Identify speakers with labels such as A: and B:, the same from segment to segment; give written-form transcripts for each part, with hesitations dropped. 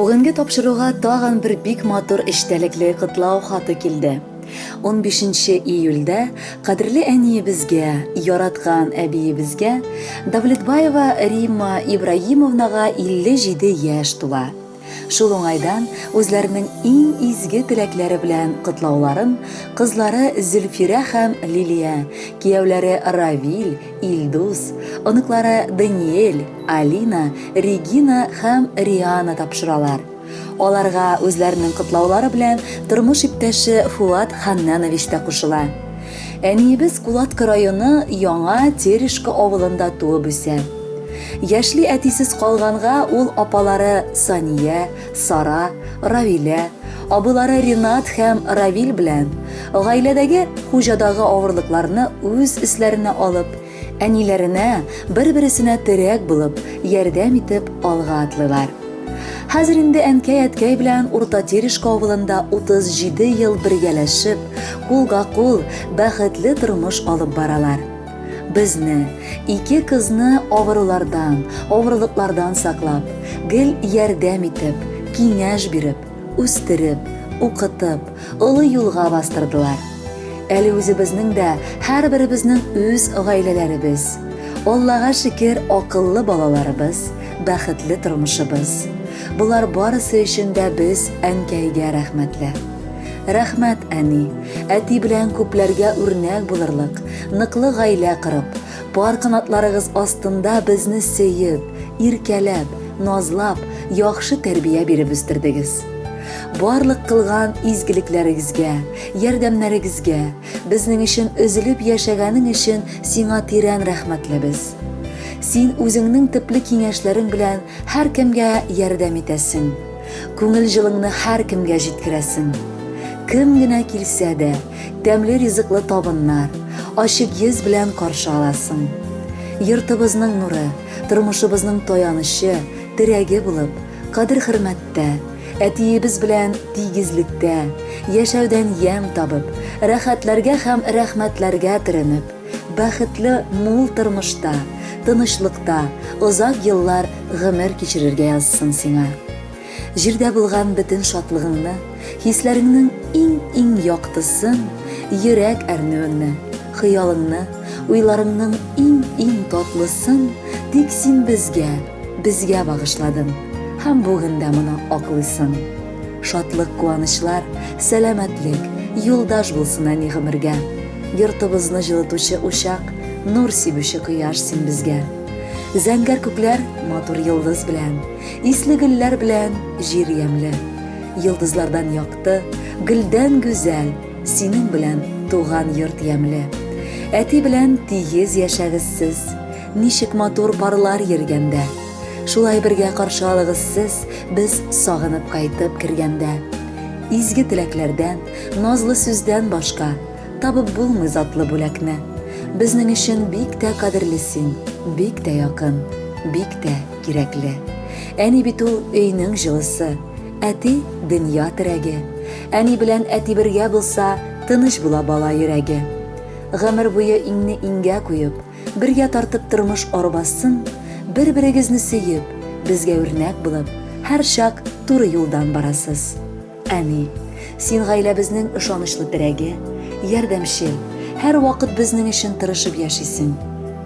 A: Бүгенге тапшыруга тагын бер бик матур эчтәлекле котлау хаты килде. 15 июльдә кадерле әниебезгә, яраткан әбиебезгә, Давлетбаева Римма Ибраимовнага 57 яшь тула. Шул уңайдан үзләренең иң изге теләкләре белән котлауларын кызлары Зөлфирә һәм Лилия, кияүләре Равил, Илдус, оныклары Даниэль, Алина, Регина һәм Риана тапшыралар. Аларга үзләренең котлаулары белән тормыш иптәше Фуат Ханнанович та кушыла. Әниебез Кулатка районы Яңа Терешка авылында туып үсә. Яшьли әтисез калганга ул апалары Сания, Сара, Равилә, абылары Ринат һәм Равил белән гаиләдәге хуҗадагы авырлыкларны үз эсләренә алып, әниләренә бер-берсенә терәк булып, ярдәм итеп алга атлыйлар. Хәзер инде әнкәй белән Урта Терешка авылында 37 ел бергәләшеп, кулга-кул бәхетле тормыш алып баралар. Безне, ике кызны авырулардан, авырлыклардан саклап, гел ярдәм итеп, киңәш биреп, үстереп, укытып, олы юлга бастырдылар. Әле үзебезнең дә һәрберебезнең үз гаиләләребез, Аллага шөкер, акыллы балаларыбыз, бәхетле тормышыбыз. Булар барысы өчен дә без әнкәйгә рәхмәтле. Рәхмәт, әни, әти белән күпләргә үрнәк булырлык, ныклы гаилә корып, пар канатларыгыз астында безне сөеп, иркәләп, назлап, яхшы тәрбия биреп үстердегез. Барлык кылган изгелекләрегезгә, ярдәмнәрегезгә, безнең өчен өзелеп яшәгәнең өчен сиңа тирән рәхмәтлебез. Син үзеңнең төпле киңәшләрең белән һәр кемгә ярдәм итәсең. Күңел җылыңны һәр кемгә җиткерәсең. Кем генә килсә дә, тәмле ризыклы табыннар, ачык йөз белән каршы аласың. Йортыбызның нуры, тормышыбызның таянышы, терәге булып, кадер-хөрмәттә, әтиебез белән тигезлектә, яшәүдән ям табып, рәхәтләргә һәм рәхмәтләргә төренеп, бәхетле мул тормышта, тынычлыкта, озак еллар гомер кичерергә язсын сиңа. Җирдә булган бөтен шатлыгыңны, хисләреңнең иң яктысын, йөрәк әрнүеңне, хыялыңны, уйларыңның иң татлысын тик син безгә багышладың, һәм бүген дә моны аклыйсың. Шатлык, куанычлар, сәламәтлек, юлдаш булсын әни гомергә. Йортыбызны җылытучы учак, нур сибүче кояш син безгә. Зәңгәр күкләр матур йылдыз белән, исле гөлләр белән җир ямле. Йылдызлардан якты, гөлдән гүзәл, синең белән туган йорт ямле. Әти белән тигез яшәгез сез, ничек матур парлар йөргәндә. Шулай бергә каршы алыгыз сез, без сагынып кайтып кергәндә. Изге теләкләрдән, назлы сүздән башка табып булмый затлы бүләкне. Безнең өчен бик тә кадерле син, бик тә якын, бик тә кирәкле. Әни бит ул өйнең җылысы, әти дөнья терәге. Әни белән әти бергә булса, тыныч була бала йөрәге. Гомер буе иңне иңгә куеп, бергә тартып тормыш арбасын, бер-берегезне сөеп, безгә үрнәк булып, һәр чак туры юлдан барасыз. Әни, син гаиләбезнең ышанычлы терәге, ярдәмче, һәр вакыт безнең өчен тырышып яшисең.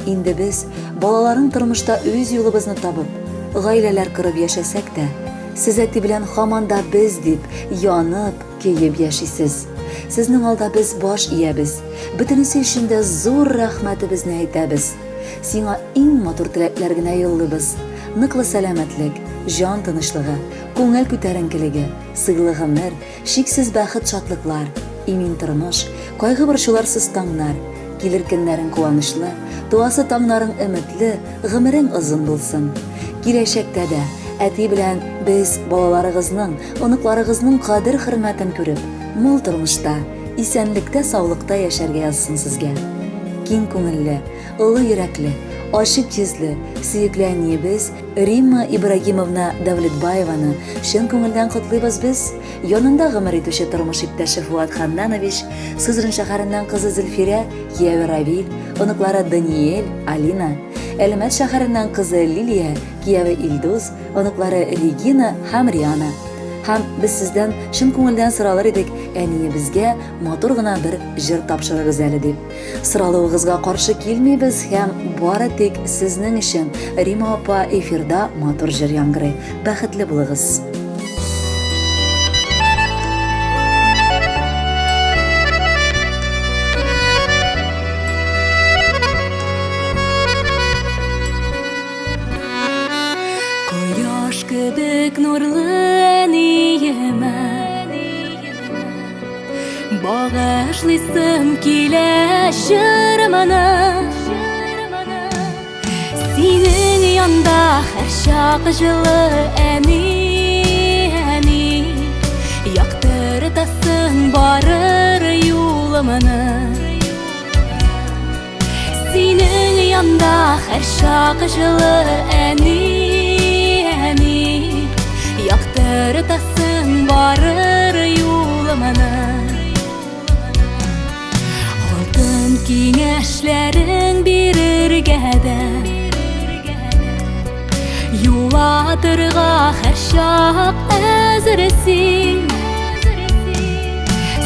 A: Инде без балаларың тормышта үз юлыбызны табып, гаиләләр корып яшәсәк тә, сез әти белән һаман да без дип янып, көеп яшисез. Сезнең алда без баш иябез, бөтенесе өчен дә зур рәхмәтебезне әйтәбез. Сиңа иң матур теләкләр генә юллыйбыз. Ныклы сәламәтлек, җан тынычлыгы, күңел күтәренкелеге, сыйлы гомер, шиксез бәхет шатлыклар, имин тормыш, кайгы борчуларсыз таңнар, килер көннәрең куанычлы, туасы таңнарың өметле, гомерең озын булсын. Киләчәктә дә әти белән без балаларыгызның, оныкларыгызның кадер-хөрмәтен күреп, мул тормышта, исәнлектә, саулыкта яшәргә язсын сезгә. киң күңелле, олы йөрәкле, ачык йөзле, сөекле әниебез Римма Ибрагимовна Давлетбаеваны чын күңелдән котлыйбыз без. Янында гомер итүче тормыш иптәше Фуат Ханнанович, Сызран шәһәреннән кызы Зөлфирә, кияве Равил, оныклары Даниэль, Алина, Әлмәт шәһәреннән кызы Лилия, кияве Илдус, оныклары Регина һәм Риана. Һәм без сездән чын күңелдән соралар идек, әниебезгә матур гына бер җыр тапшырыгыз әле дип. Соралуыгызга каршы килмибез һәм бары тик сезнең өчен Рима апа эфирда матур җыр яңгырый. Бәхетле булыгыз.
B: Кояш кебек нурлы әниемә багышлыйсым килә җырымны. Синең янда һәр чак җылы әни, яктыртасың барыр юлымны. Синең янда һәр чак җылы әни, яктыртасың барыр юлымны. Алтын киңәшләрең бирергә дә, юлатырга һәр чак әзерсең.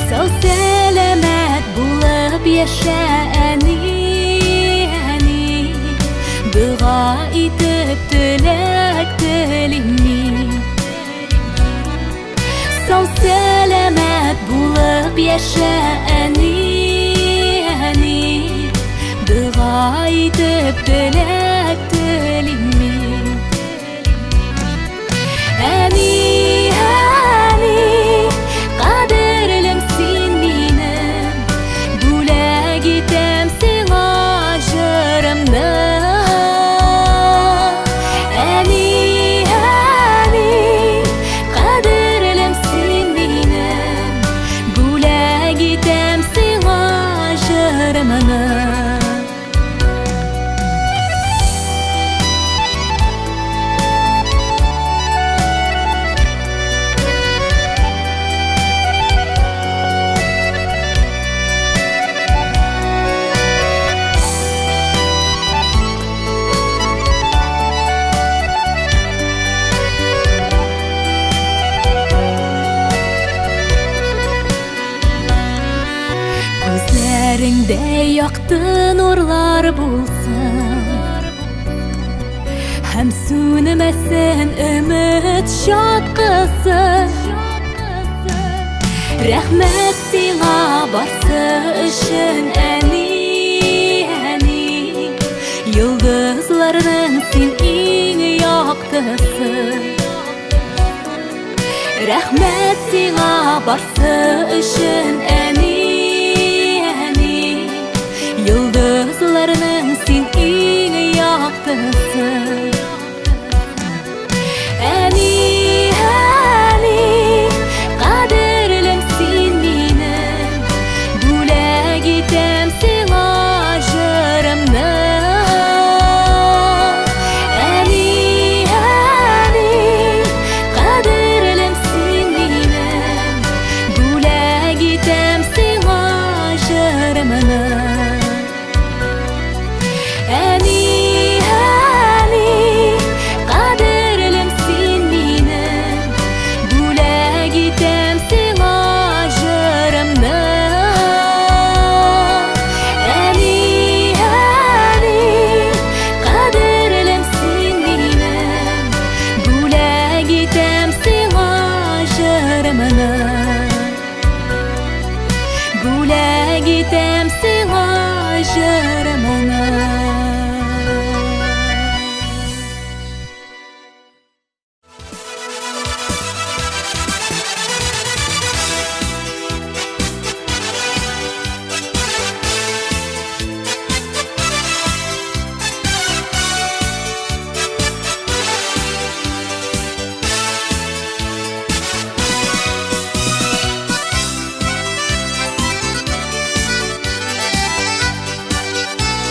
B: Сау сәләмәт булып яшә әни, дуга итеп теләк телим мин. Сау сәләмәт булып яшә әни, дуга итеп теләк телим мин. Әни, кадерлем син минем, бүләк итәм сиңа җырымны. Күзләреңдә якты нурлар булсын, һәм сүнмәсен өмет чаткысы. Рәхмәт сиңа барсы өчен әни, йолдызларның син иң яктысы. Рәхмәт сиңа барсы өчен әни, йолдызларның син иң яктысы. Әни, кадерлем син минем, бүләк итәм сиңа җырымны. Әни, кадерлем син минем, бүләк итәм сиңа җырымны. Бүләк итәм сиңа җырымны.